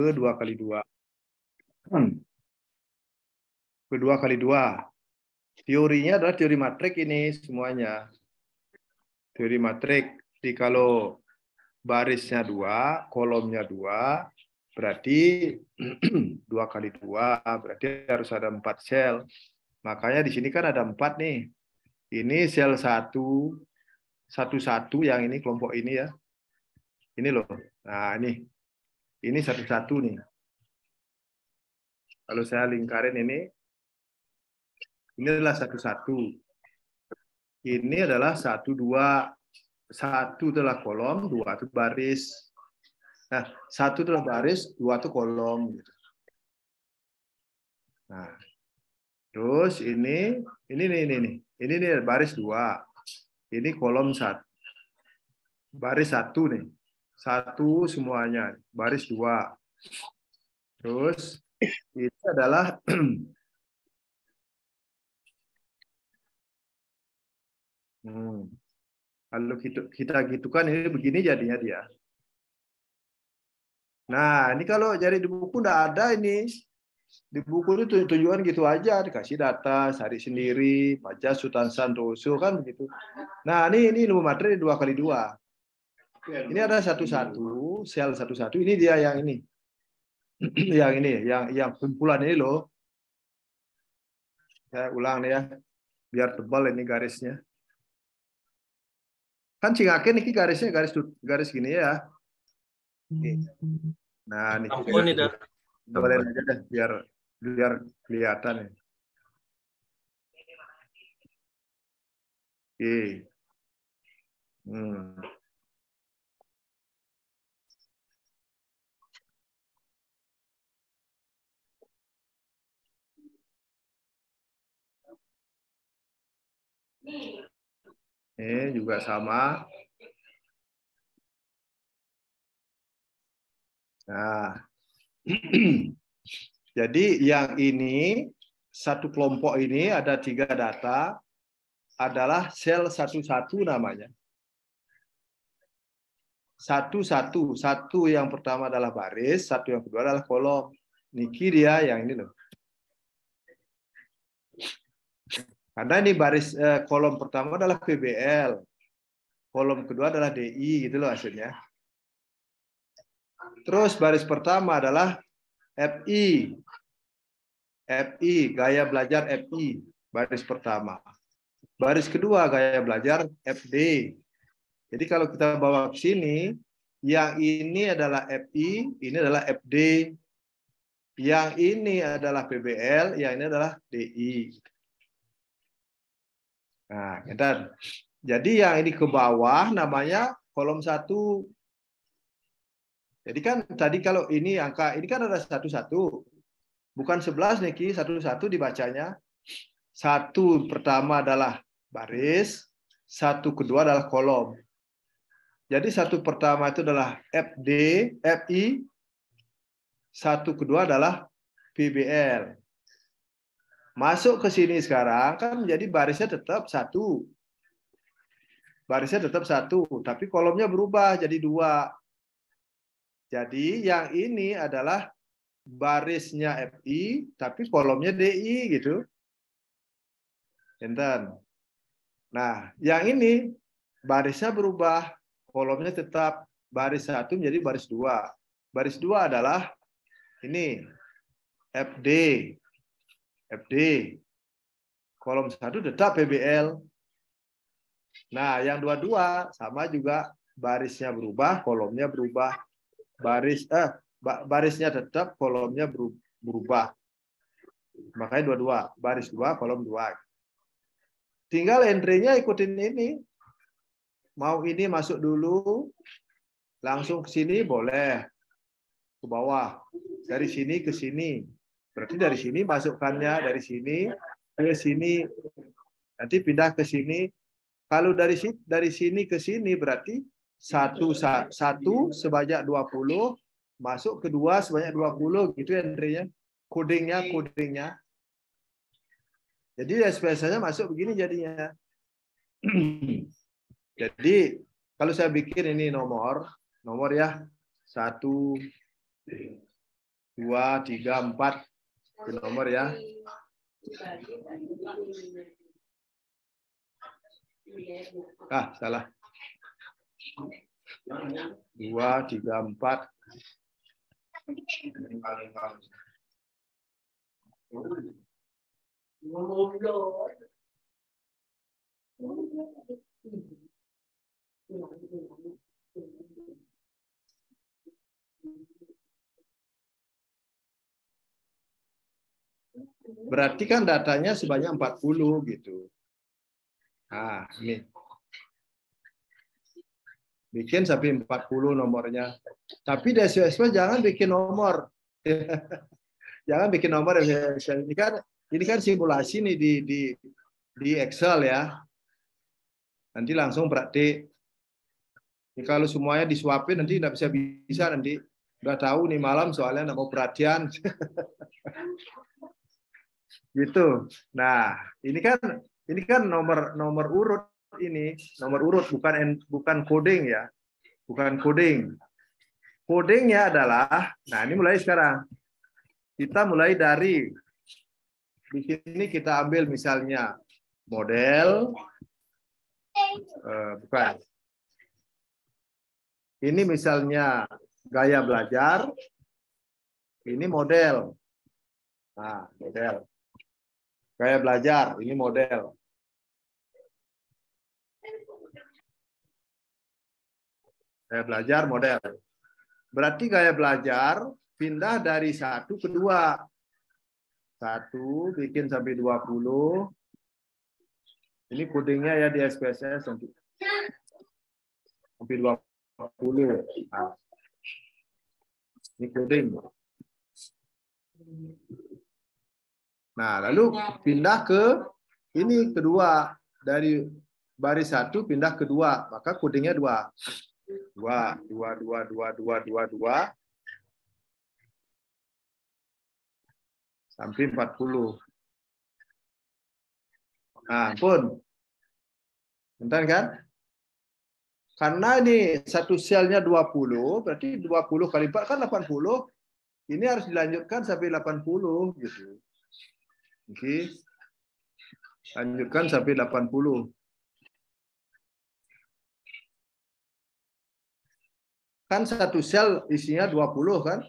2 kali 2. Kedua kali 2. Teorinya adalah teori matrik ini semuanya. Teori matrik. Jadi kalau barisnya 2, kolomnya 2, berarti 2 kali 2, berarti harus ada 4 sel. Makanya di sini kan ada 4 nih. Ini sel 1, 1 yang ini kelompok ini ya. Ini loh. Nah, ini 1 nih. Kalau saya lingkarin ini adalah 1. Ini adalah 1, 2. 1 adalah kolom, 2 itu baris. Nah, 1 adalah baris, 2 itu kolom. Nah, terus ini baris 2. Ini kolom 1. Baris 1 nih. 1 semuanya. Baris 2. Terus ini adalah kalau kita gitukan ini begini jadinya dia. Nah, ini kalau jadi di buku enggak ada ini. Di buku itu tujuan gitu aja, dikasih data, cari sendiri, baca Sultan Santoso kan begitu. Nah, ini ilmu materi 2 kali 2. Ini ada 1, sel 1. Ini dia yang ini. Yang ini, yang kumpulan ini loh. Saya ulang nih ya, biar tebal ini garisnya. Kan Cingaken ini garisnya garis gini ya. Nah, ini boleh aja deh biar kelihatan ya. Oke. Ini juga sama. Nah, jadi yang ini, satu kelompok ini ada 3 data, adalah sel 1 namanya. 1 yang pertama adalah baris, 1 yang kedua adalah kolom. Niki dia yang ini loh. Karena ini baris kolom pertama adalah PBL, kolom kedua adalah DI gitu loh hasilnya. Terus baris pertama adalah FI, gaya belajar FI, baris pertama. Baris kedua gaya belajar FD. Jadi kalau kita bawa ke sini, yang ini adalah FI, ini adalah FD. Yang ini adalah PBL, yang ini adalah DI. Nah, jadi yang ini ke bawah namanya kolom 1. Jadi kan tadi kalau ini angka, ini kan ada 1. Bukan 11 nih, 1 dibacanya. 1 pertama adalah baris, 1 kedua adalah kolom. Jadi 1 pertama itu adalah FD, FI, 1 kedua adalah PBL. Masuk ke sini sekarang kan menjadi barisnya tetap 1. Barisnya tetap 1, tapi kolomnya berubah jadi 2. Jadi yang ini adalah barisnya FI, tapi kolomnya DI gitu. Enten. Nah, yang ini barisnya berubah, kolomnya tetap baris 1 menjadi baris 2. Baris 2 adalah ini FD. Kolom 1 tetap PBL. Nah, yang 22 sama juga barisnya berubah, kolomnya berubah. Barisnya tetap, kolomnya berubah. Makanya 22, baris 2, kolom 2. Tinggal entry-nya ikutin ini. Mau ini masuk dulu, langsung ke sini boleh. Ke bawah. Dari sini ke sini. Berarti dari sini masukkannya, dari sini ke sini. Nanti pindah ke sini. Kalau dari sini ke sini berarti 1 sebanyak 20, masuk kedua sebanyak 20 gitu entry-nya. Codingnya. Jadi biasanya masuk begini jadinya. Jadi kalau saya bikin ini nomor ya 1, 2, 3, 4. Itu nomor ya. Salah. 2, 3, 4. Berarti kan datanya sebanyak 40 gitu. Nah, ini. Bikin sampai 40 nomornya. Tapi di SPSS jangan bikin nomor. Jangan bikin nomor. Ini kan simulasi nih di Excel ya. Nanti langsung praktik. Ini kalau semuanya disuapin nanti nggak bisa nanti. Udah tahu nih malam soalnya nggak mau perhatian. Gitu. Nah, ini kan nomor urut ini, nomor urut bukan coding ya. Bukan coding. Codingnya adalah, nah ini mulai sekarang. Kita mulai dari di sini kita ambil misalnya model bukan. Ini misalnya gaya belajar. Ini model. Nah, model. Gaya belajar, ini model. Gaya belajar, model. Berarti gaya belajar pindah dari 1 ke 2. 1 bikin sampai 20. Ini codingnya ya di SPSS sampai 20. Nah, ini coding. Nah, lalu pindah ke ini kedua, dari baris 1 pindah ke 2, maka codingnya 2. 2 sampai 40. Nah, pun. Bentar kan? Karena ini satu selnya 20, berarti 20 kali 4 kan 80. Ini harus dilanjutkan sampai 80 gitu. Oke. Lanjutkan sampai 80. Kan satu sel isinya 20 kan?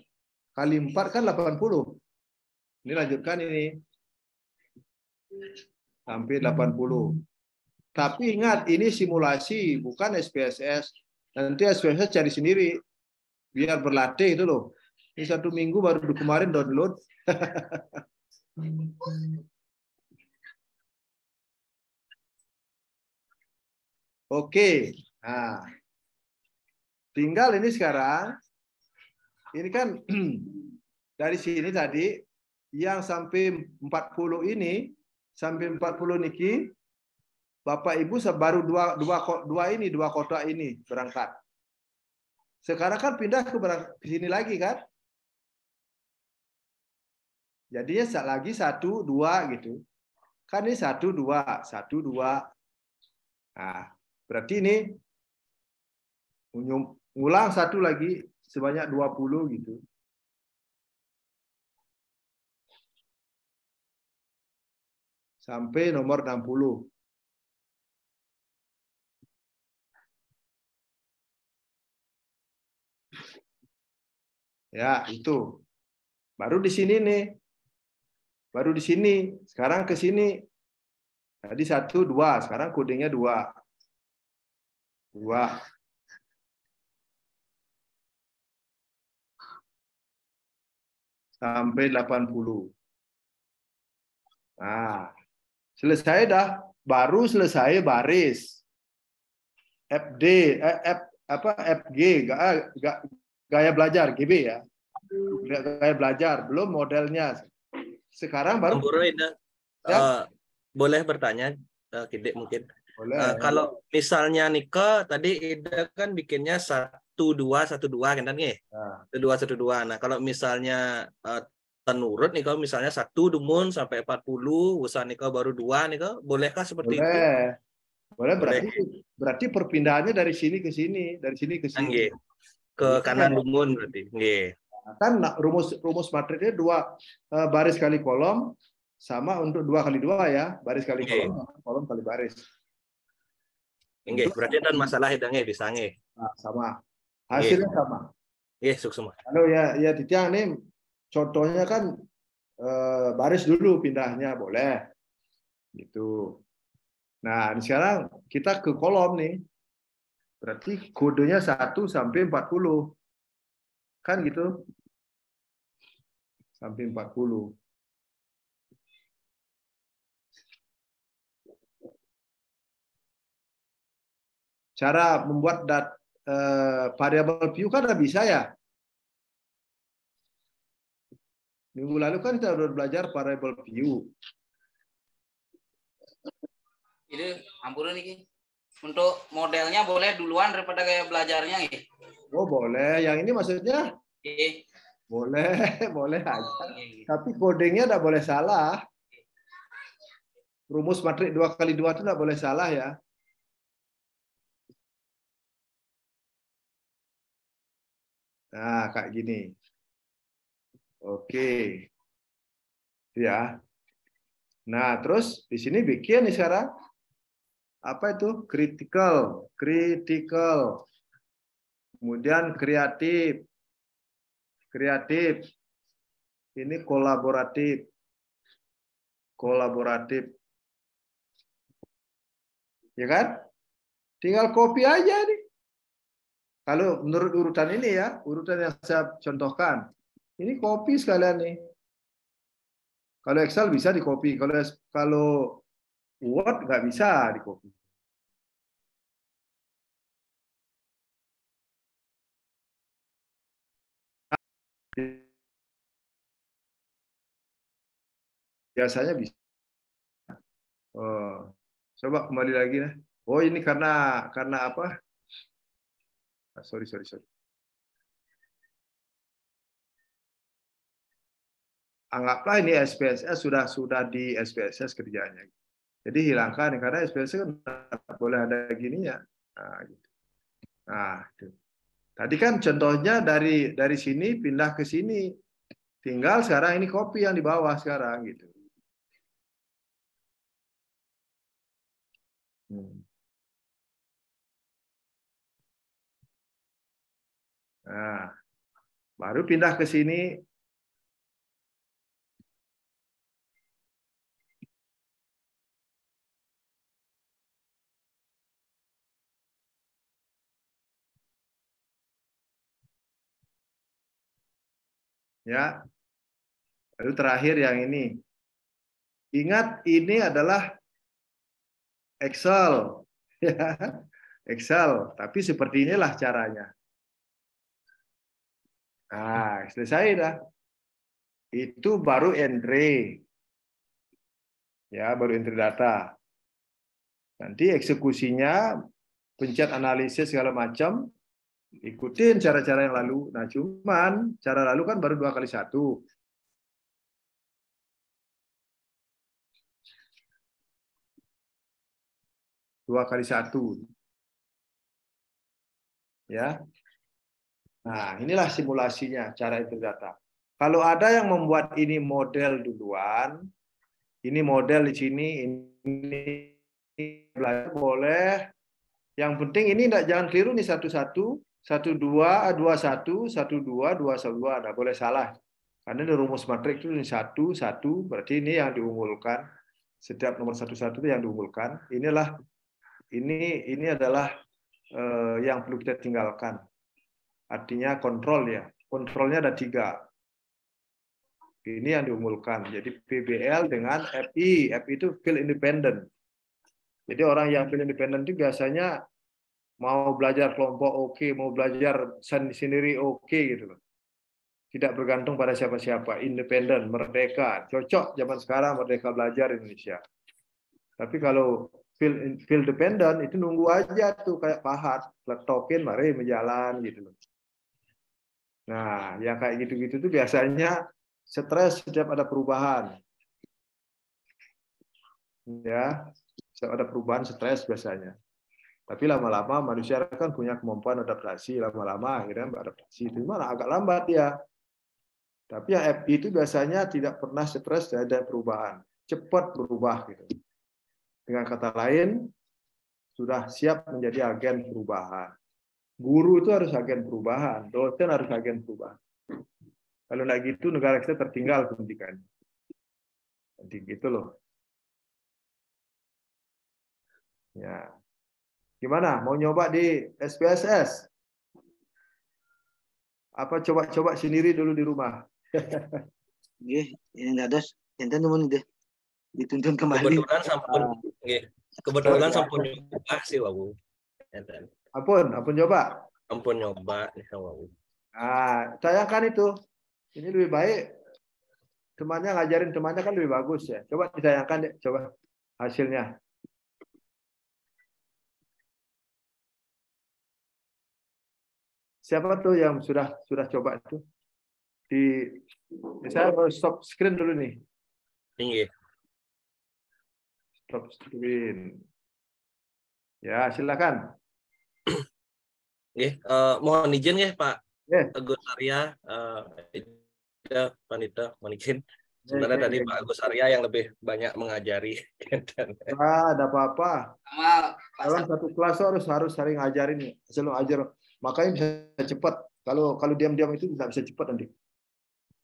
Kali 4 kan 80. Ini lanjutkan ini. Sampai 80. Tapi ingat, ini simulasi, bukan SPSS. Nanti SPSS cari sendiri. Biar berlatih itu loh. Ini 1 minggu baru kemarin download. Oke. Nah. Tinggal ini sekarang. Ini kan dari sini tadi yang sampai 40 ini, sampai 40 niki, Bapak Ibu baru dua kotak ini berangkat. Sekarang kan pindah ke sini lagi kan? Jadinya lagi 1, 2 gitu. Kan ini 1, 2, 1, 2. Nah, berarti ini ngulang 1 lagi sebanyak 20 gitu. Sampai nomor 60. Ya, itu. Baru di sini nih. Baru di sini. Sekarang ke sini. Tadi 1, 2. Sekarang kodenya 2. 2. Sampai 80. Nah, selesai dah. Baru selesai baris. FD, FG, gaya belajar, GB ya. Gaya belajar, belum modelnya. Sekarang baru. Boleh bertanya, Kidik mungkin. Boleh. Kalau misalnya Nika tadi Ida kan bikinnya 1-2 1-2 kan nih. 1-2 1-2. Nah, kalau misalnya tenurut nih kalau misalnya 1 dumun sampai 40, usaha Nika baru 2 Nika, bolehkah seperti itu? Boleh, berarti perpindahannya dari sini ke sini, dari sini ke sini. Ke kanan dumun berarti. Nggih. Kan rumus matriksnya 2 baris kali kolom sama untuk 2 kali 2 ya, baris kali kolom, kolom kali baris. Nggih, berarti dan masalah hidangnya bisa nggih. Nah, sama. Hasilnya sama. Nggih, sukses. Kalau ya di tiang nih contohnya kan baris dulu pindahnya boleh. Gitu. Nah, sekarang kita ke kolom nih. Berarti kodenya 1 sampai 40. Kan gitu. Sampai 40. Cara membuat variable view kan bisa ya. Minggu lalu kan kita udah belajar variable view. Ini ampun nih. Untuk modelnya boleh duluan daripada kayak belajarnya nih. Oh boleh. Yang ini maksudnya? Boleh, boleh aja. Tapi kodenya tidak boleh salah. Rumus matrik 2 kali 2 itu tidak boleh salah ya. Nah, kayak gini. Oke. Ya. Nah, terus di sini bikin nih sekarang. Apa itu? Critical. Kemudian kreatif. Ini kolaboratif. Ya kan? Tinggal copy aja nih. Kalau menurut urutan ini ya, urutan yang saya contohkan. Ini copy sekalian nih. Kalau Excel bisa di copy, kalau Word nggak bisa di copy. Biasanya bisa. Oh, coba kembali lagi nih. Oh ini karena apa? Sorry. Anggaplah ini SPSS sudah di SPSS kerjanya. Jadi hilangkan karena SPSS kan boleh ada gininya. Nah, gitu. Nah, tadi kan contohnya dari sini pindah ke sini. Tinggal sekarang ini copy yang di bawah sekarang gitu. Nah, baru pindah ke sini. Ya. Lalu terakhir yang ini. Ingat ini adalah Excel. Excel, tapi seperti inilah caranya. Nah, selesai dah. Itu baru entry. Ya, baru entry data. Nanti eksekusinya, pencet analisis segala macam, ikutin cara-cara yang lalu. Nah, cuman cara lalu kan baru 2 kali 1. Dua kali 1. Ya. Nah, inilah simulasinya, cara entry data. Kalau ada yang membuat ini model duluan, ini model di sini, ini belajar boleh. Yang penting ini jangan keliru nih 1-1, 1-2, 2-1, 1-2, 2-1. Nggak boleh salah. Karena di rumus matriks itu ini 1-1, berarti ini yang diunggulkan. Setiap nomor 1-1 itu yang diunggulkan. Ini adalah yang perlu kita tinggalkan. Artinya kontrol ya. Kontrolnya ada 3. Ini yang diunggulkan. Jadi PBL dengan FI. FI itu field independent. Jadi orang yang field independent itu biasanya mau belajar kelompok oke, mau belajar sendiri oke gitu loh. Tidak bergantung pada siapa-siapa, independen, merdeka. Cocok zaman sekarang merdeka belajar Indonesia. Tapi kalau field dependent itu nunggu aja tuh kayak pahat, letokin mari menjalan gitu loh. Nah, yang kayak gitu-gitu tuh biasanya stres setiap ada perubahan. Ya, setiap ada perubahan stres biasanya. Tapi lama-lama manusia kan punya kemampuan adaptasi, lama-lama akhirnya beradaptasi. Itu mana agak lambat ya. Tapi yang FI itu biasanya tidak pernah stres dan ada perubahan, cepat berubah gitu. Dengan kata lain, sudah siap menjadi agen perubahan. Guru itu harus agen perubahan, dosen harus agen perubahan. Kalau nggak gitu, negara kita tertinggal pendidikan. Jadi gitu loh. Ya, gimana? Mau nyoba di SPSS? Apa coba-coba sendiri dulu di rumah? Nggih, ini dados enten nuwun deh. Dituntun kembali. Kebetulan sampun nyoba sih wawu. Ampun nyoba. Ampun nyoba nih wawu. Nah, sayangkan itu. Ini lebih baik temannya ngajarin temannya kan lebih bagus ya. Coba disayangkan deh, coba hasilnya. Siapa tuh yang sudah coba itu? Saya mau stop screen dulu nih. Tinggi. Stop screen. Ya, silakan. Mohon izin ya Pak Yes. Agus Arya, Panita, mohon izin. Sebenarnya tadi Pak Agus Arya yang lebih banyak mengajari. Ada apa-apa. Dalam satu kelas harus sering ngajarin, selalu ajar. Makanya bisa cepat. Kalau diam-diam itu nggak bisa cepat nanti.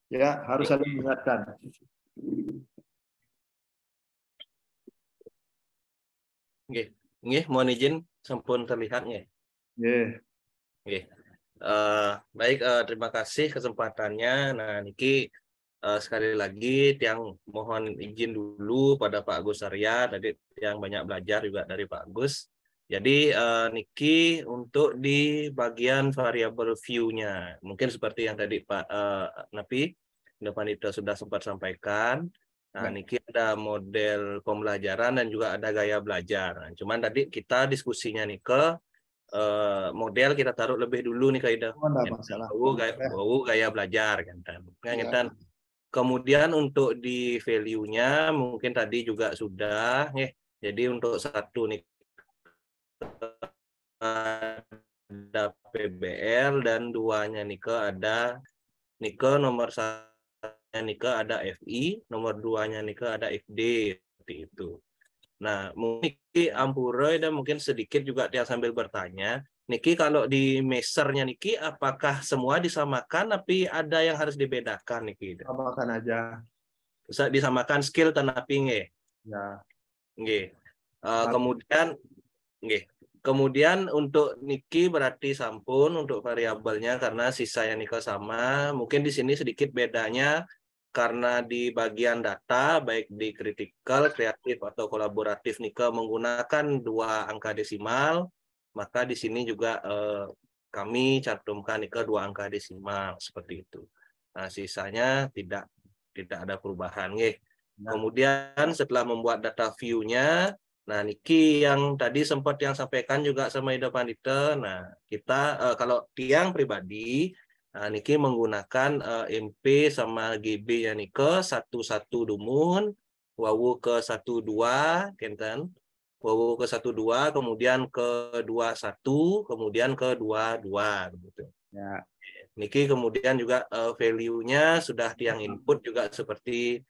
Ya, harus saling mengingatkan. Nggih, mohon izin sampun terlihat nggih. Nggih. Baik, terima kasih kesempatannya. Nah, niki sekali lagi tiang mohon izin dulu pada Pak Agus Arya, tadi yang banyak belajar juga dari Pak Agus. Jadi niki untuk di bagian variable view-nya, mungkin seperti yang tadi Pak Napi depan itu sudah sempat sampaikan. Nah, niki ada model pembelajaran dan juga ada gaya belajar. Nah, cuman tadi kita diskusinya nih ke model kita taruh lebih dulu nih Kak Ida. Gaya belajar kan. Kemudian untuk di value-nya mungkin tadi juga sudah jadi untuk satu nih ada PBL dan duanya Nike ada nomor satunya Nike ada FI, nomor duanya Nike ada FD seperti itu. Nah, mungkin Ampura dan mungkin sedikit juga dia sambil bertanya, Niki kalau di mesernya Niki apakah semua disamakan tapi ada yang harus dibedakan Niki? Samakan aja. Bisa disamakan skill tanapi nggih. Ya. Nggih. Kemudian untuk Niki berarti sampun untuk variabelnya karena sisanya Niki sama. Mungkin di sini sedikit bedanya karena di bagian data baik di critical, kreatif atau kolaboratif Niki menggunakan 2 angka desimal, maka di sini juga kami cantumkan Niki 2 angka desimal seperti itu. Nah, sisanya tidak ada perubahan nggih. Kemudian setelah membuat data view-nya, nah Niki yang tadi sempat yang sampaikan juga sama Ida Pandita. Nah, kita kalau tiang pribadi Niki menggunakan MP sama GB ya Niki 11 dumun, wawu ke 12 kenten. Wawu ke 12, kemudian ke 21, kemudian ke 22 gitu. Ya. Niki kemudian juga value-nya sudah tiang input juga seperti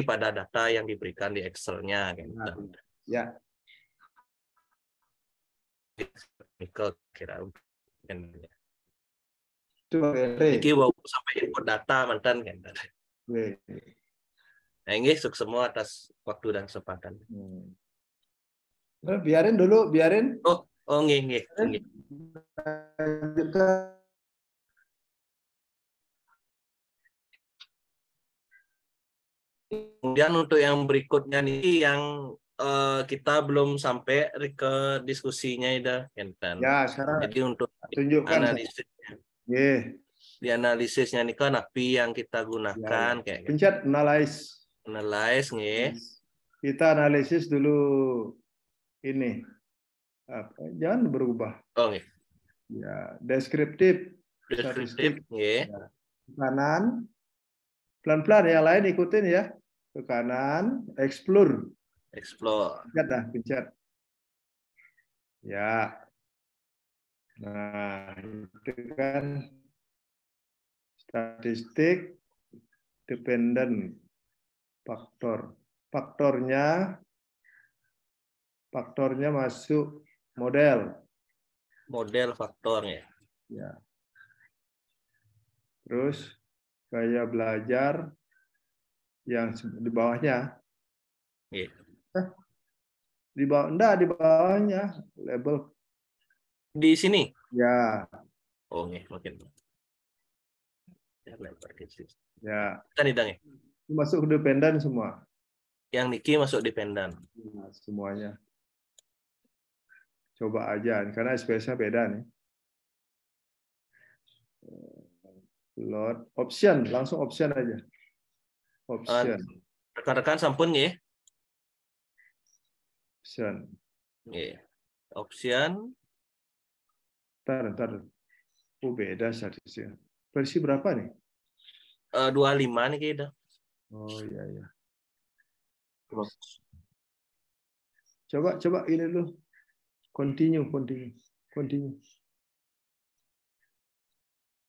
pada data yang diberikan di Excel-nya. Ya. Kira Niki mau sampai input data mantan kan. Nah, ini sukses semua atas waktu dan kesempatan. Biarin dulu. Oh, nggih. Kemudian untuk yang berikutnya nih yang kita belum sampai ke diskusinya Ya, sekarang jadi untuk tunjukkan analisisnya. Di analisisnya nih kan API yang kita gunakan kayak pencet analyze nih. Kita analisis dulu ini. Jangan berubah. Oh, nggih. Ya, deskriptif nggih. Kanan. Pelan-pelan yang lain ikutin ya. Ke kanan, explore. Pencet. Ya. Nah, itu kan Statistik dependent faktor. Faktornya masuk model. Model faktornya. Ya. Terus gaya belajar yang di bawahnya. Iya. Di bawahnya label. Di sini. Ya. Oh, nih, makin. Ya. Kan hidangnya. Masuk dependen semua. Yang Niki masuk dependen. Nah, semuanya. Coba aja, karena SPS-nya beda nih. Load option, langsung option aja. Option. Rekan-rekan sampun ya. Option. Yeah. Option. Ntar. Oh, beda statistiknya. Versi berapa nih? 25 nih kita. Oh iya. Coba ini dulu. Continue.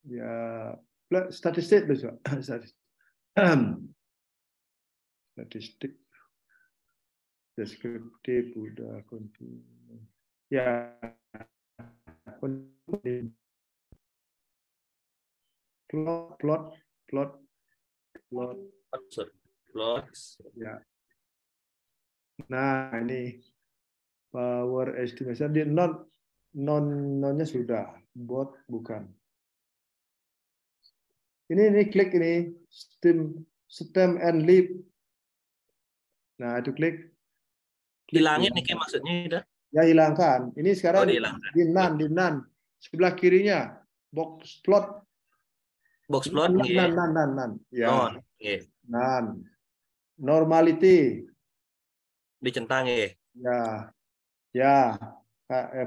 Ya, statistik dulu. Statistik. Deskriptif udah continue. Ya. Plot. Ya. Nah, ini power estimation di nonnya sudah, bot bukan. Ini klik ini stem and leap. Nah, itu klik. Hilangin nih maksudnya udah. Ya, hilangkan. Ini sekarang di nan. Sebelah kirinya box plot. Box plot Nan. Ya. Oh, okay. Nan. Normality. Dicentang ya. Ya.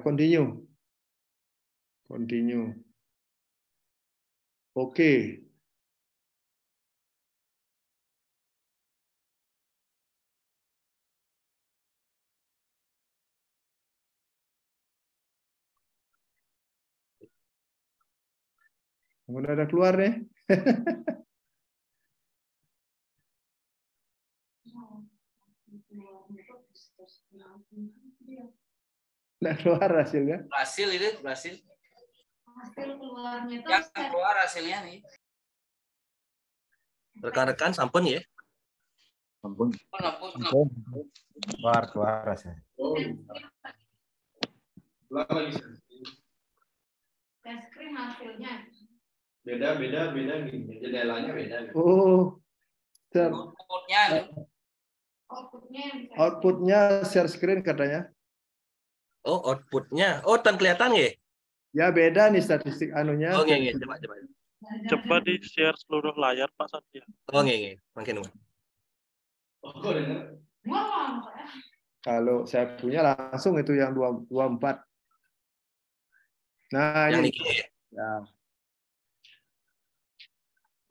Continue. Oke. Udah ada keluar nih. Nggak keluar hasilnya. Hasil. Hasil keluarnya itu yang keluar hasilnya nih. Rekan-rekan sampun ya. Ampun. Keluar hasilnya. Screen hasilnya. Beda gini. Jendelanya beda. Oh. Outputnya share screen katanya. Oh, outputnya. Oh, tan kelihatan ya? Ya beda nih statistik anunya. Oh, nge. Coba. Coba di share seluruh layar Pak Satya. Oh, nge. Makin. Kalau saya punya langsung itu yang 24. Nah, yang ini. Niki ya? Ya.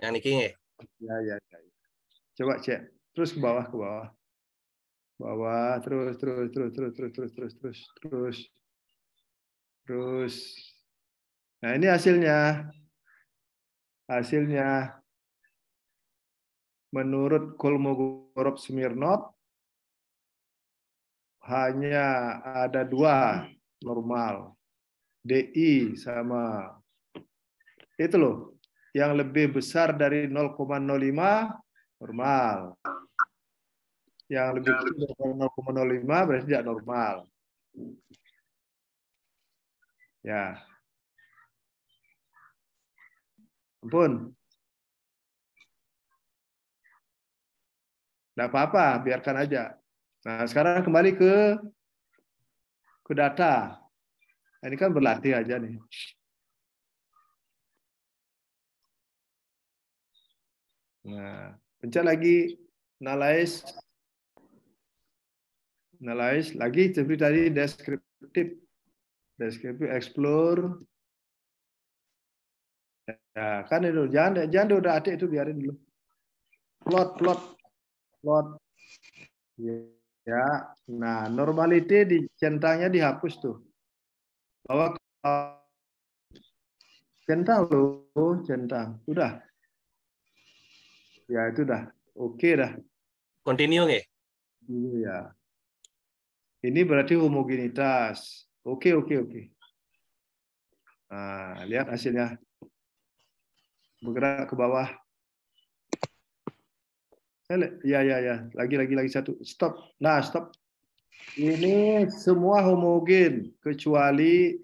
Yang Niki ya? Ya. Coba cek. Terus ke bawah. Bawah, terus. Nah, ini hasilnya. Menurut Kolmogorov-Smirnov hanya ada 2 normal. DI sama itu loh. Yang lebih besar dari 0,05 normal. Yang lebih kecil dari 0,05 berarti tidak normal. Ya. Ampun. Tidak apa-apa, biarkan aja. Nah, sekarang kembali ke data. Ini kan berlatih aja nih. Nah, pencet lagi analyze lagi seperti tadi deskriptif explore. Ya, kan itu jangan udah atik itu biarin dulu. Plot. Ya. Nah, normality di centangnya dihapus tuh. Bahwa centang. Udah. Ya itu dah. Oke dah. Continue nggih. Dulu ya. Ini berarti homogenitas. Oke. Nah, lihat hasilnya. Bergerak ke bawah. Ya. Lagi satu. Stop. Nah, stop. Ini semua homogen kecuali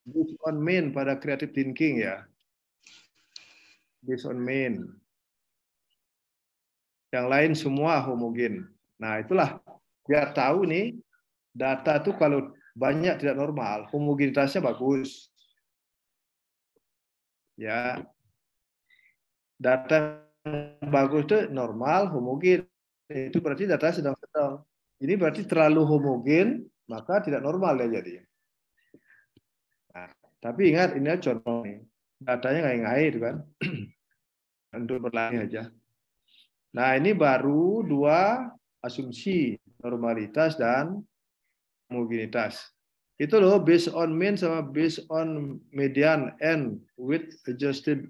based on mean pada creative thinking ya. Based on mean. Yang lain semua homogen. Nah, itulah biar tahu nih data tuh kalau banyak tidak normal, homogenitasnya bagus. Ya. Data bagus itu normal, homogen. Itu berarti data sedang-sedang. Ini berarti terlalu homogen, maka tidak normal ya jadi. Nah, tapi ingat ini contoh nih. Datanya nggak itu kan. Untuk berlatih aja. Nah, ini baru dua asumsi, normalitas dan homogenitas. Itu loh based on mean sama based on median and with adjusted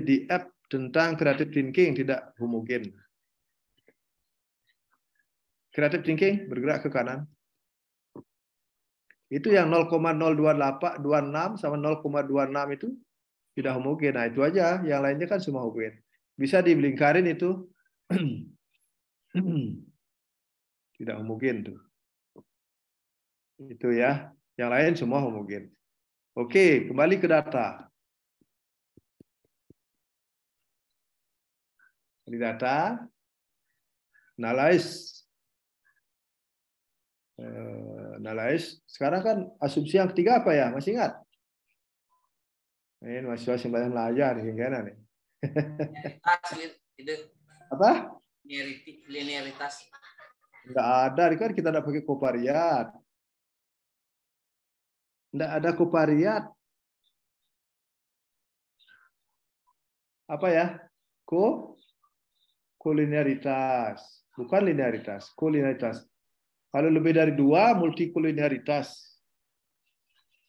the app tentang creative thinking tidak homogen. Creative thinking bergerak ke kanan. Itu yang 0,028 26 sama 0,26 itu tidak homogen. Nah, itu aja, yang lainnya kan semua homogen. Bisa dilingkarin itu tidak homogen tuh. Itu ya, yang lain semua homogen. Oke, kembali ke data. Di data, analyze. Analyze. Sekarang kan asumsi yang ketiga apa ya? Masih ingat? Ini mahasiswa sembahyang belajar nih, nih. Apa? Linearitas. Enggak ada, kan kita tidak pakai kovariat. Enggak ada kovariat. Apa ya? Kolinearitas. Bukan linearitas, kolinearitas. Kalau lebih dari 2, multikolinearitas.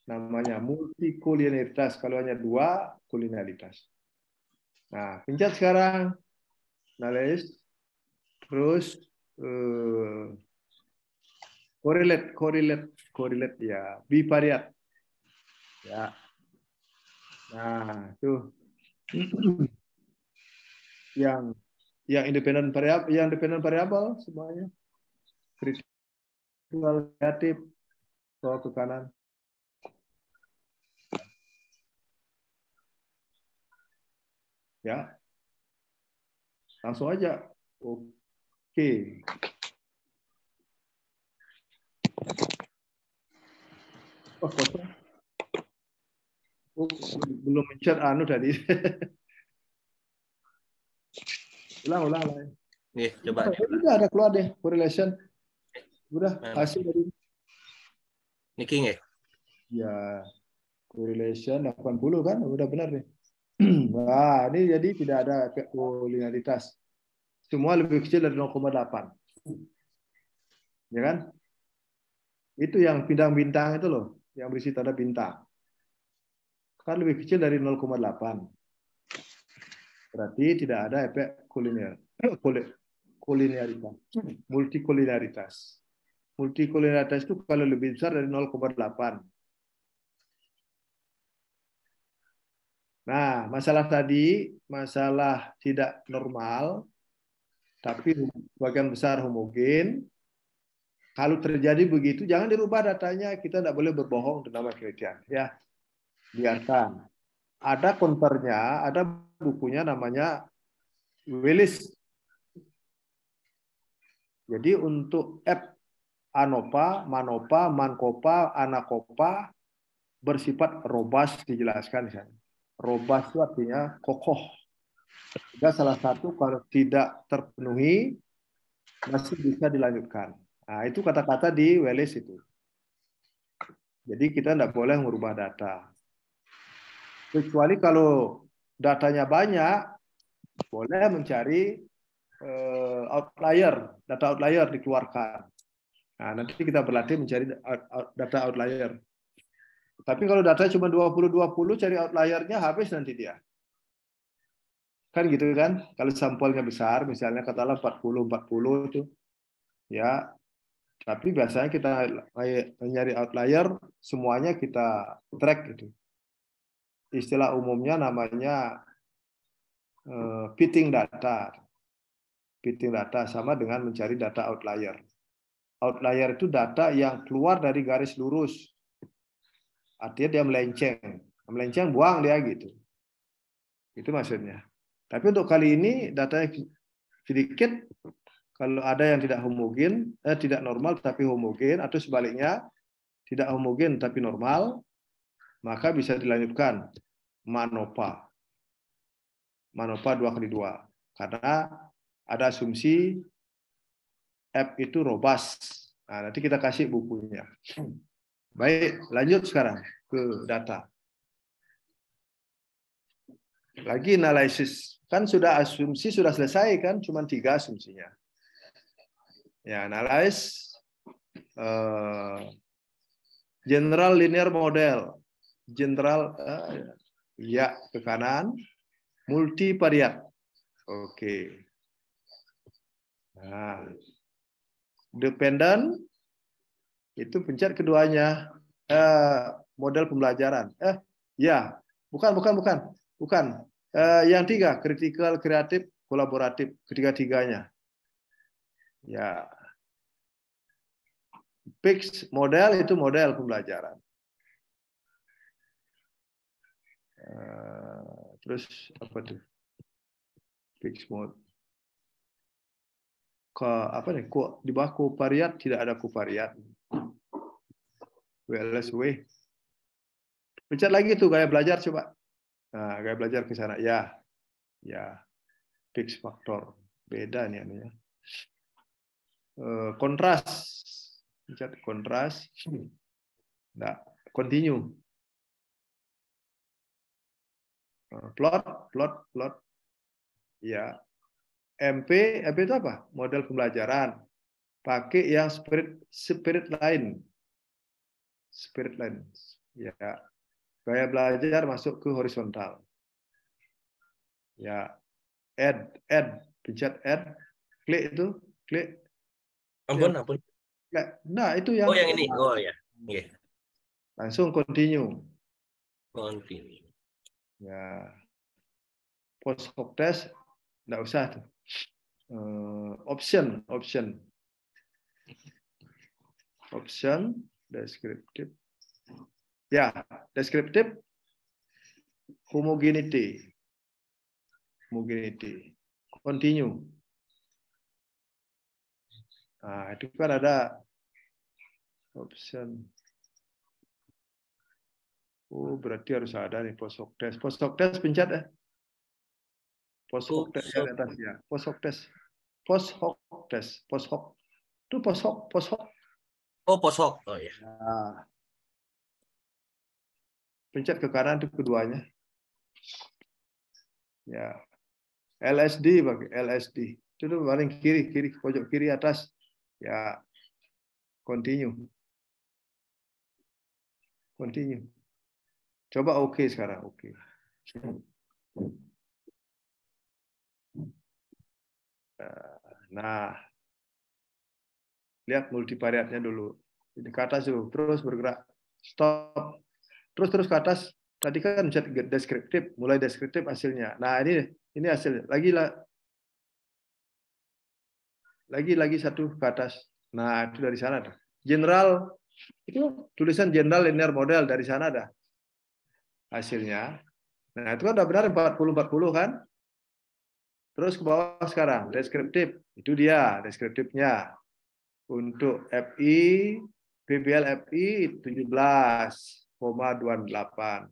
Namanya multikolinearitas. Kalau hanya 2, kolinearitas. Nah, pencet sekarang. Analyze. Terus correlate ya, bivariat. Ya. Nah, tuh. yang independen variabel semuanya. Critical negatif ke kanan. Ya. Langsung aja. Oke. Oh, kosong. Belum mencet tadi. ulang. Nih, coba. Udah ada keluar deh correlation. Udah hasil dari Niki nggih. Ya, correlation 80 kan, udah benar nih. Wah, ini jadi tidak ada kolinearitas. Semua lebih kecil dari 0,8. Ya kan? Itu yang bintang-bintang itu loh, yang berisi tanda bintang. Kan lebih kecil dari 0,8. Berarti tidak ada efek kolinearitas. Multikolinearitas. Multikolinearitas itu kalau lebih besar dari 0,8. Nah, masalah tadi, masalah tidak normal, tapi bagian besar homogen. Kalau terjadi begitu, jangan dirubah datanya. Kita tidak boleh berbohong tentang penelitian. Ya, biarkan. Ada counternya, ada bukunya namanya Willis. Jadi untuk F ANOPA, MANOPA, MANCOPA, ANACOPA bersifat robust dijelaskan di sana. Robust itu artinya kokoh. Jika salah satu kalau tidak terpenuhi masih bisa dilanjutkan. Nah, itu kata-kata di Wallace itu. Jadi kita tidak boleh merubah data. Kecuali kalau datanya banyak, boleh mencari outlier, data outlier dikeluarkan. Nah, nanti kita berlatih mencari data outlier. Tapi kalau datanya cuma 20-20, cari outliernya habis nanti dia. Kan gitu kan? Kalau sampelnya besar, misalnya katakanlah 40 itu, ya. Tapi biasanya kita nyari outlier, semuanya kita track gitu. Istilah umumnya namanya fitting data. Fitting data sama dengan mencari data outlier. Outlier itu data yang keluar dari garis lurus. Artinya dia melenceng. Melenceng buang dia gitu. Itu maksudnya. Tapi untuk kali ini datanya sedikit. Kalau ada yang tidak homogen, tidak normal tapi homogen, atau sebaliknya tidak homogen tapi normal, maka bisa dilanjutkan MANOVA. MANOVA 2x2. Karena ada asumsi F itu robust. Nah, nanti kita kasih bukunya. Baik, lanjut sekarang ke data. Lagi analisis. Kan sudah asumsi sudah selesai kan, cuma 3 asumsinya. Ya, analyze general linear model. General ya ke kanan, multivariat. Oke. Nah, dependent itu pencet keduanya. Model pembelajaran. Ya, bukan. Yang 3, critical, kreatif, kolaboratif, ketiga-tiganya. Ya. Fix model itu model pembelajaran. Terus apa tuh? Fix mode. Apa nih? Kok di bawah covariat tidak ada covariat? WLSW. Pencet lagi tuh gaya belajar coba. Nah, gaya belajar ke sana. Ya. Fix faktor. Beda nih anunya. Kontras. Pencet kontras. Nah, continue. Plot. Ya. MP itu apa? Model pembelajaran. Pakai yang spirit line. Spirit line. Ya. Gaya belajar masuk ke horizontal. Ya. Add. Pencet add. Klik itu. Klik. Ampun. Nah, itu yang. Oh, yang ini. Oh, ya. Yeah. Langsung continue. Continue. Ya. Post hoc test. Nggak usah tuh. Option, descriptive. Ya, descriptive, homogeneity, continue. Nah, itu kan ada option. Oh, berarti harus ada nih post hoc test. Post hoc test pencet ya. Post hoc test di atas ya. Post hoc test. Itu post hoc. Oh, post hoc. Oh ya. Nah, pencet ke kanan itu keduanya. Ya. LSD pakai LSD. Itu tuh paling kiri pojok kiri atas. Ya. Continue. Coba oke sekarang, oke. Nah, lihat multivariatnya dulu. Jadi ke atas dulu, terus bergerak. Stop. Terus ke atas. Tadi kan chat deskriptif, mulai deskriptif hasilnya. Nah, ini hasilnya. Lagi satu ke atas. Nah, itu dari sana. General, itu tulisan general linear model, dari sana ada hasilnya. Nah, itu kan udah benar 40-40 kan? Terus ke bawah sekarang, deskriptif. Itu dia deskriptifnya. Untuk FI, PBL FI 17,28.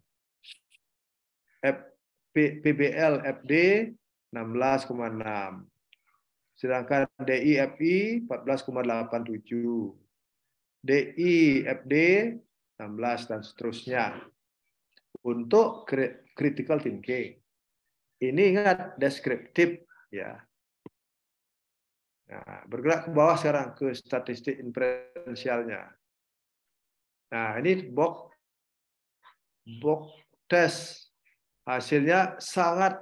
PBL FD 16,6. Sedangkan DI FI 14,87. DI FD 16 dan seterusnya. Untuk critical thinking. Ini ingat deskriptif ya. Nah, bergerak ke bawah sekarang ke statistik inferensialnya. Nah, ini box test. Hasilnya sangat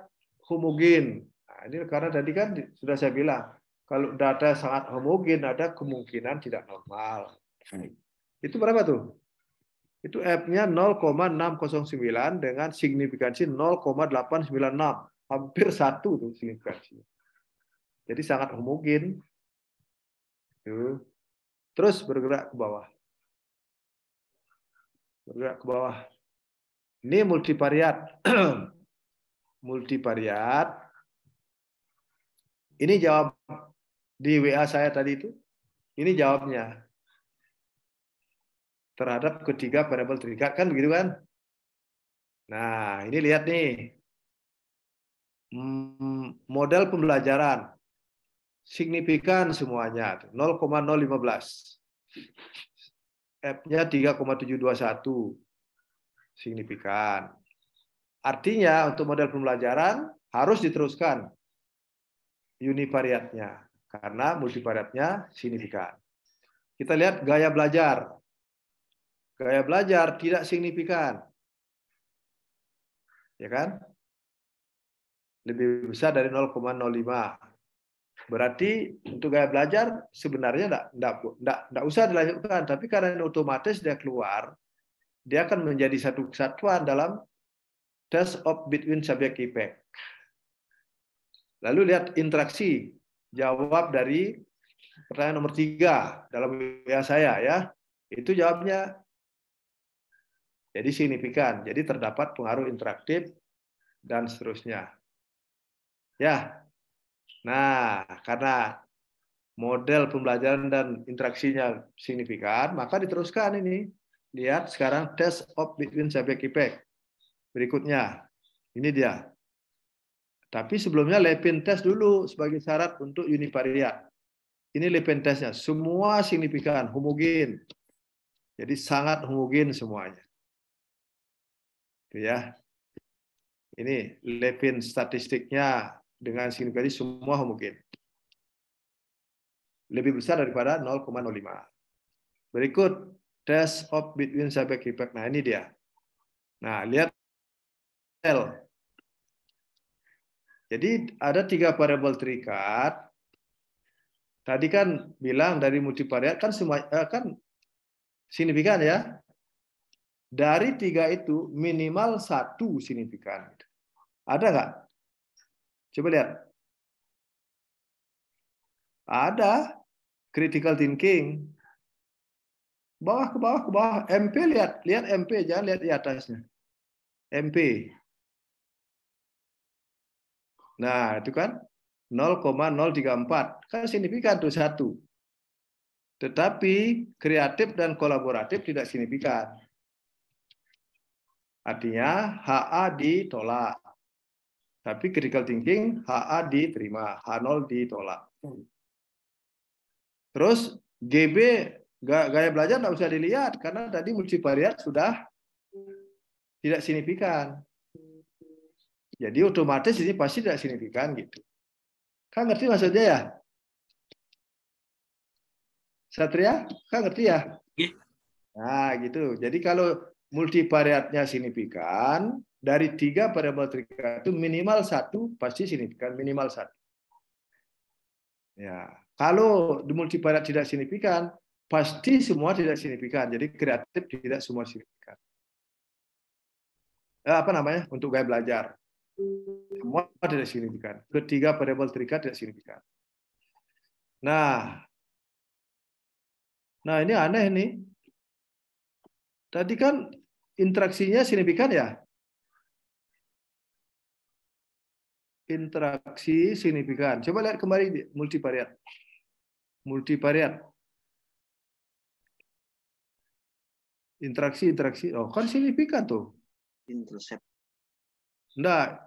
homogen. Nah, ini karena tadi kan sudah saya bilang, kalau data sangat homogen ada kemungkinan tidak normal. Itu berapa tuh? Itu F-nya 0,609 dengan signifikansi 0,896. Hampir 1 tuh signifikansi. Jadi sangat homogen. Terus bergerak ke bawah. Bergerak ke bawah. Ini multivariat. Multivariat. Ini jawab di WA saya tadi itu. Ini jawabnya. Terhadap ketiga variabel terikat, kan begitu kan? Nah, ini lihat nih. Model pembelajaran. Signifikan semuanya. 0,015. F-nya 3,721. Signifikan. Artinya untuk model pembelajaran harus diteruskan univariatnya. Karena multivariatnya signifikan. Kita lihat gaya belajar. Gaya belajar tidak signifikan. Ya kan? Lebih besar dari 0,05. Berarti untuk gaya belajar sebenarnya enggak usah dilanjutkan, tapi karena otomatis dia keluar, dia akan menjadi satu kesatuan dalam test of between subject effect. Lalu lihat interaksi, jawab dari pertanyaan nomor 3 dalam WA saya ya. Itu jawabnya jadi signifikan, jadi terdapat pengaruh interaktif dan seterusnya. Ya. Nah, karena model pembelajaran dan interaksinya signifikan, maka diteruskan ini. Lihat sekarang test of between subject effect. Berikutnya, ini dia. Tapi sebelumnya Levin test dulu sebagai syarat untuk univariat. Ini Levin testnya, semua signifikan, homogen. Jadi sangat homogen semuanya. Itu ya. Ini Levin statistiknya dengan signifikansi semua homogen. Lebih besar daripada 0,05. Berikut test of between subject effect. Nah, ini dia. Nah, lihat L. Jadi ada 3 variabel terikat. Tadi kan bilang dari multivariat kan semua kan signifikan ya. Dari 3 itu minimal 1 signifikan. Ada nggak? Coba lihat. Ada critical thinking. Bawah ke bawah ke bawah. MP lihat MP, jangan lihat di atasnya. MP. Nah, itu kan 0,034. Kan signifikan tuh 1. Tetapi kreatif dan kolaboratif tidak signifikan. Artinya HA ditolak. Tapi critical thinking HA diterima, H0 ditolak. Terus GB gaya belajar tidak usah dilihat karena tadi multivariat sudah tidak signifikan. Jadi otomatis ini pasti tidak signifikan gitu. Kan ngerti maksudnya ya? Satria, kan ngerti ya? Nah gitu. Jadi kalau multivariatnya signifikan, dari 3 variabel terikat itu minimal 1 pasti signifikan, minimal 1. Ya, kalau di multivariat tidak signifikan, pasti semua tidak signifikan. Jadi kreatif tidak semua signifikan. Apa namanya? Untuk gaya belajar. Semua tidak signifikan. Ketiga variabel terikat tidak signifikan. Nah ini aneh nih. Tadi kan interaksinya signifikan ya? Interaksi signifikan. Coba lihat kembali multivariat. Multivariat. Interaksi. Oh, kan signifikan tuh. Intercept. Enggak.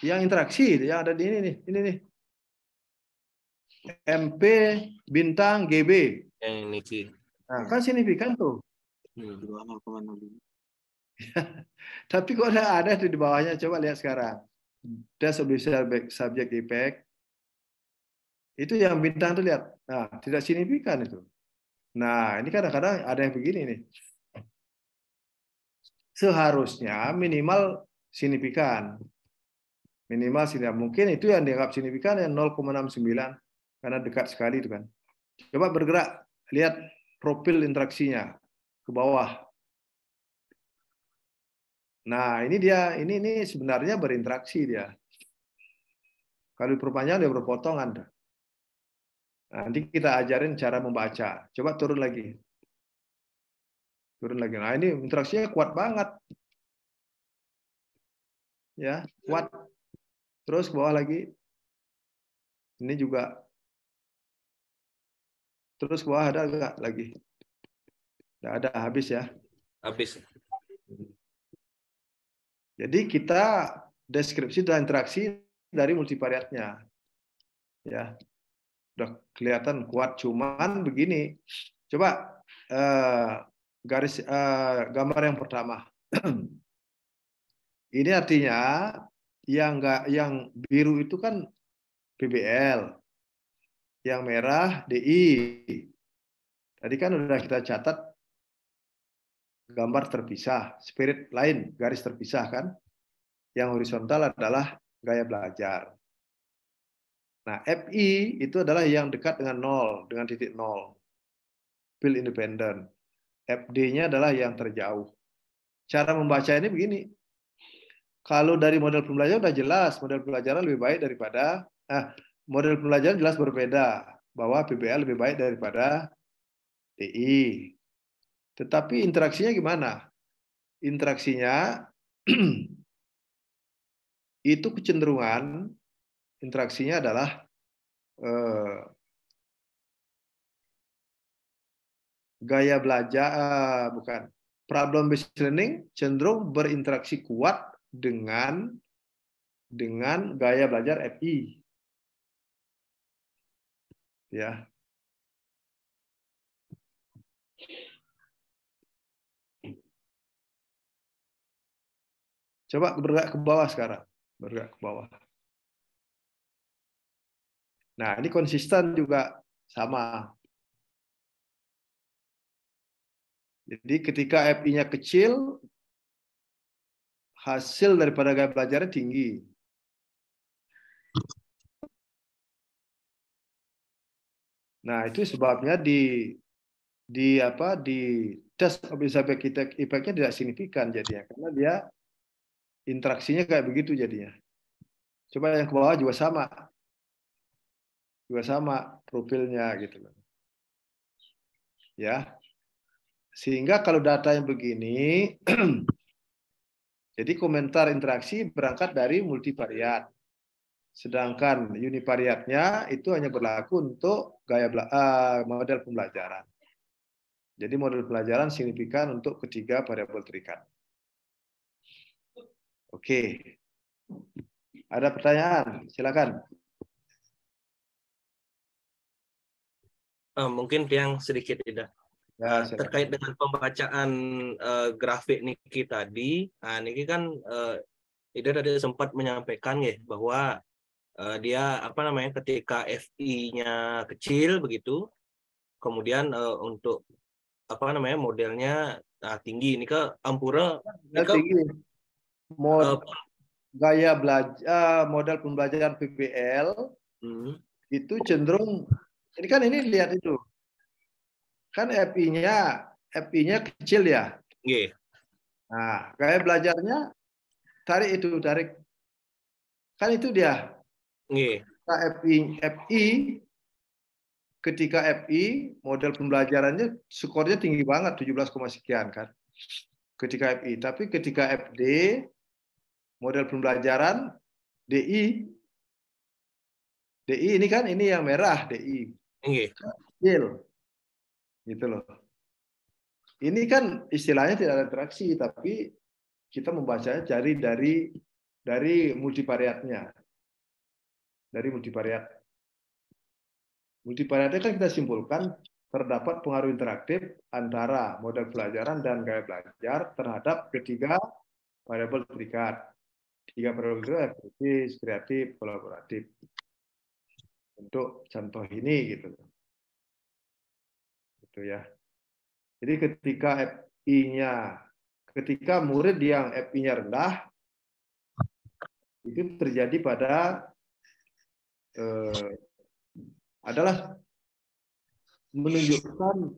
Yang interaksi, yang ada di ini nih. Ini nih. MP bintang GB. Ini. Nah, kan signifikan tuh. 0,05. Tapi kok ada tuh di bawahnya. Coba lihat sekarang. Test of subject effect. Itu yang bintang tuh lihat. Nah, tidak signifikan itu. Nah, ini kadang-kadang ada yang begini nih. Seharusnya minimal signifikan. Minimal signifikan. Mungkin itu yang dianggap signifikan yang 0,69 karena dekat sekali itu kan. Coba bergerak, lihat profil interaksinya ke bawah. Nah, ini dia, ini sebenarnya berinteraksi dia. Kalau diperpanjang dia berpotongan. Nah, nanti kita ajarin cara membaca. Coba turun lagi. Turun lagi. Nah, ini interaksinya kuat banget. Ya, kuat. Terus ke bawah lagi. Ini juga. Terus ke bawah ada enggak lagi? Tidak ada, habis ya. Habis. Jadi kita deskripsi dan interaksi dari multivariatnya. Ya. Udah kelihatan kuat, cuman begini. Coba gambar yang pertama. Ini artinya yang biru itu kan PBL, yang merah DI. Tadi kan udah kita catat gambar terpisah, spirit lain, garis terpisah kan. Yang horizontal adalah gaya belajar. Nah, FI itu adalah yang dekat dengan 0, dengan titik 0. Field independent. FD-nya adalah yang terjauh. Cara membaca ini begini. Kalau dari model pembelajaran sudah jelas, model pembelajaran lebih baik daripada model pembelajaran jelas berbeda, bahwa PBL lebih baik daripada TI. Tetapi interaksinya gimana? Interaksinya itu kecenderungan interaksinya adalah gaya belajar, bukan. Problem based learning cenderung berinteraksi kuat dengan gaya belajar FI. Ya. Coba bergerak ke bawah sekarang. Bergerak ke bawah. Nah, ini konsisten juga sama. Jadi ketika FI-nya kecil, hasil daripada gaya belajarnya tinggi. Nah, itu sebabnya di tes object effect-nya tidak signifikan jadinya, karena dia interaksinya kayak begitu jadinya. Coba yang ke bawah juga sama profilnya gitu loh. Ya. Sehingga kalau data yang begini jadi komentar interaksi berangkat dari multivariat. Sedangkan univariatnya itu hanya berlaku untuk model pembelajaran. Jadi model pelajaran signifikan untuk ketiga variabel terikat. Oke. Ada pertanyaan? Silakan. Mungkin yang sedikit tidak. Ya, terkait dengan pembacaan grafik Niki tadi, Niki kan Ida tadi sempat menyampaikan ya bahwa dia ketika FI-nya kecil begitu, kemudian untuk modelnya tinggi. Ini ke Ampura tinggi. Gaya belajar model pembelajaran PBL itu cenderung ini lihat itu. Kan FI-nya kecil ya. Yeah. Nah, gaya belajarnya tarik. Kan itu dia. Yeah. Ketika FI model pembelajarannya skornya tinggi banget 17, sekian kan. Ketika FI, tapi ketika FD model pembelajaran DI ini yang merah DI. Kecil. Gitu loh. Ini kan istilahnya tidak ada interaksi, tapi kita membacanya dari multivariatnya. Dari multivariat. Multivariatnya kan kita simpulkan terdapat pengaruh interaktif antara model pelajaran dan gaya belajar terhadap ketiga variabel terikat. Tiga variabel itu efektif, kreatif, kolaboratif. Untuk contoh ini gitu. Gitu ya. Jadi ketika murid yang FI-nya rendah, itu terjadi pada adalah menunjukkan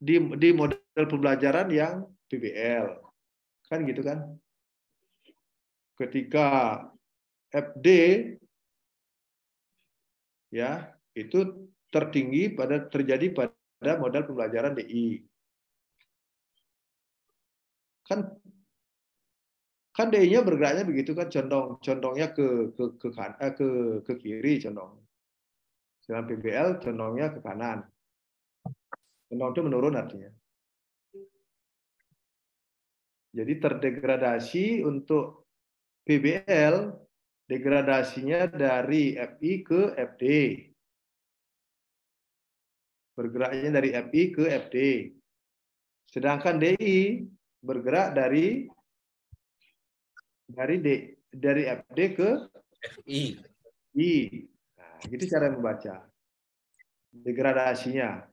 di model pembelajaran yang PBL. Kan gitu kan? Ketika FD ya, itu tertinggi terjadi pada model pembelajaran DI. Kan DI-nya bergeraknya begitu kan, condongnya ke kiri condong. Sedangkan PBL condongnya ke kanan. Condong itu menurun artinya. Jadi terdegradasi untuk PBL, degradasinya dari FI ke FD. Bergeraknya dari FI ke FD. Sedangkan DI bergerak dari FD ke FI. I. Nah, gitu cara membaca. Degradasinya.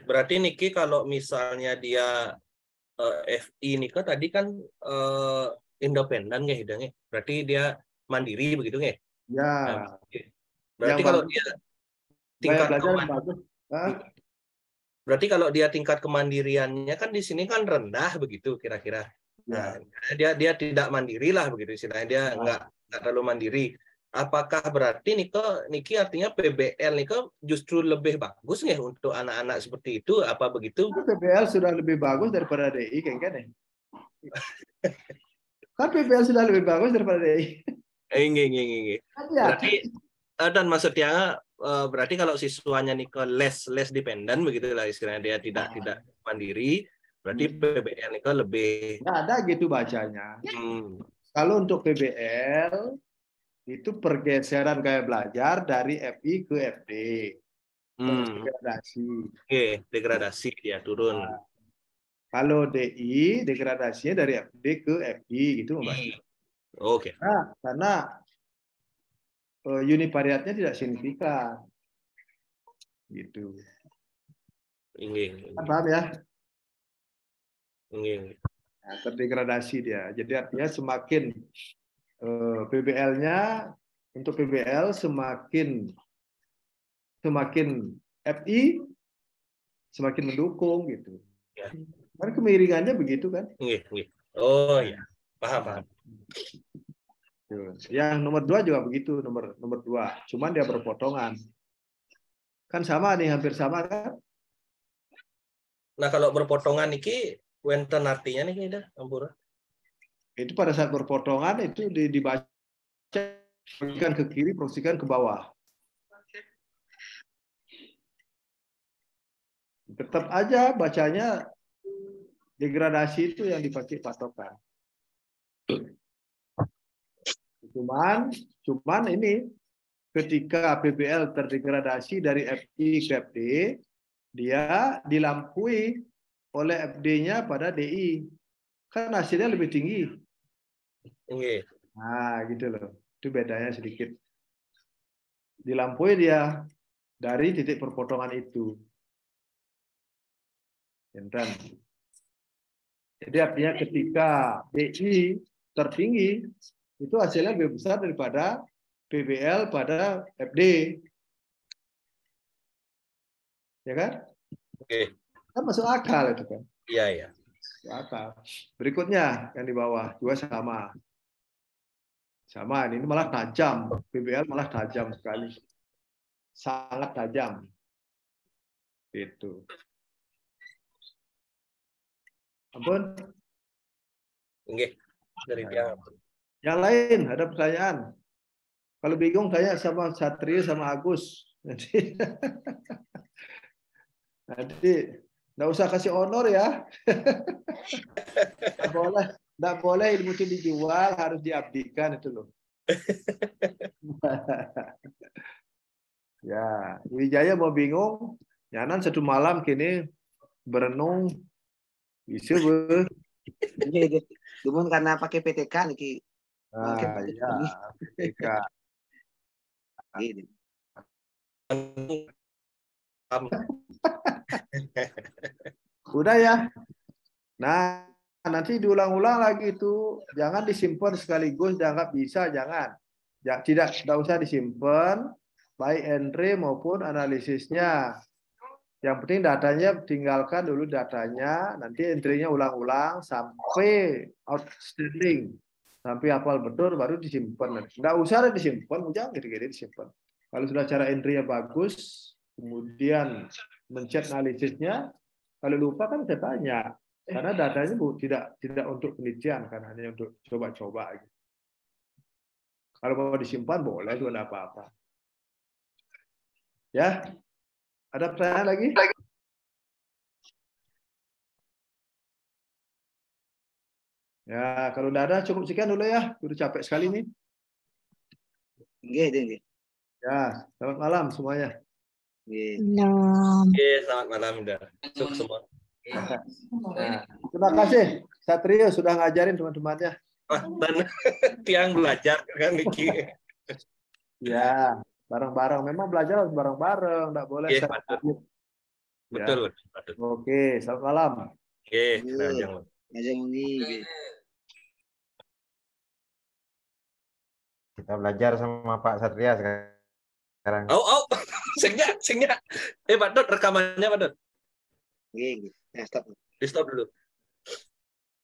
Berarti Niki kalau misalnya dia FI Niki tadi kan independen nggih hidangnya. Berarti dia mandiri begitu nggih? Ya. Nah, berarti kalau dia tingkat bagus. Berarti kalau dia tingkat kemandiriannya kan di sini kan rendah begitu kira-kira. Nah, dia tidak mandiri lah begitu istilahnya, dia nggak terlalu mandiri. Apakah berarti Niki artinya PBL Niko justru lebih bagus nggak untuk anak-anak seperti itu? Apa begitu? PBL sudah lebih bagus daripada DI kan? Kan PBL sudah lebih bagus daripada DI. Iya. Berarti dan maksudnya berarti kalau siswanya Niko less dependent begitulah istilahnya, dia tidak mandiri, berarti PBL Niko lebih. Nggak ada gitu bacanya. Kalau untuk PBL itu pergeseran gaya belajar dari FI ke FD. Degradasi. Degradasi dia turun. Nah, kalau DI degradasinya dari FD ke FI gitu membaca. Oke. Nah, karena univariatnya tidak signifikan. Gitu. Paham ya? Nah, terdegradasi dia. Jadi artinya semakin PBL-nya untuk PBL semakin FI semakin mendukung gitu. Kan kemiringannya begitu kan? Oh ya, paham. Yang nomor 2 juga begitu, nomor 2. Cuman dia berpotongan. Kan sama nih, hampir sama kan? Nah, kalau berpotongan niki wenten artinya nih dah, Ampura. Itu pada saat berpotongan itu dibaca proksikan ke kiri, proksikan ke bawah. Tetap aja bacanya degradasi itu yang dipakai patokan. Cuman ini ketika PBL terdegradasi dari FI ke FD, dia dilampaui oleh FD-nya pada DI. Kan hasilnya lebih tinggi. Nah, gitu loh. Itu bedanya sedikit. Dilampaui dia dari titik perpotongan itu. Jadi artinya ketika DI tertinggi, itu hasilnya lebih besar daripada PBL pada FD. Ya kan? Kan masuk akal itu kan? Iya. Masuk akal. Berikutnya yang di bawah juga sama. Sama, ini malah tajam. PBL malah tajam sekali. Sangat tajam. Itu. Ampun. Dari dia. Yang lain ada pertanyaan? Kalau bingung tanya sama Satrio sama Agus. Nanti nggak usah kasih honor ya. Nggak boleh ilmu itu dijual, harus diabdikan itu loh. Ya, Wijaya mau bingung, Yanan satu malam kini berenung bisa be. Cuman karena pakai PTK nih. Nah, ya, PTK. Udah ya. Nah, nanti diulang-ulang lagi itu, jangan disimpan sekaligus, dianggap bisa, jangan. Ya, tidak usah disimpan, baik entry maupun analisisnya. Yang penting datanya, tinggalkan dulu datanya, nanti entry-nya ulang-ulang sampai outstanding. Sampai hafal betul, baru disimpan. Nggak usah disimpan, jangan gini-gini disimpan. Kalau sudah cara entry-nya bagus, kemudian mencet analisisnya, kalau lupa kan saya tanya. Karena datanya tidak untuk penelitian, kan hanya untuk coba-coba. Kalau mau disimpan, boleh, itu tidak apa-apa. Ya, ada pertanyaan lagi? Ya, kalau udah ada cukup sekian dulu ya. Udah capek sekali nih. Nggih. Ya, selamat malam semuanya. Oke, selamat malam udah. Sukses semua. Nah, terima kasih Satrio sudah ngajarin teman-temannya. Dan tiang belajar kan Niki. Ya, bareng-bareng. Memang belajar harus bareng-bareng, enggak boleh Iya, sendiri. Betul. Oke, selamat malam. Oke, Najang. Kita belajar sama Pak Satria sekarang. Oh, singnya. Pak Dot, rekamannya Pak Dot. Nggih. Ya, stop. Di stop dulu.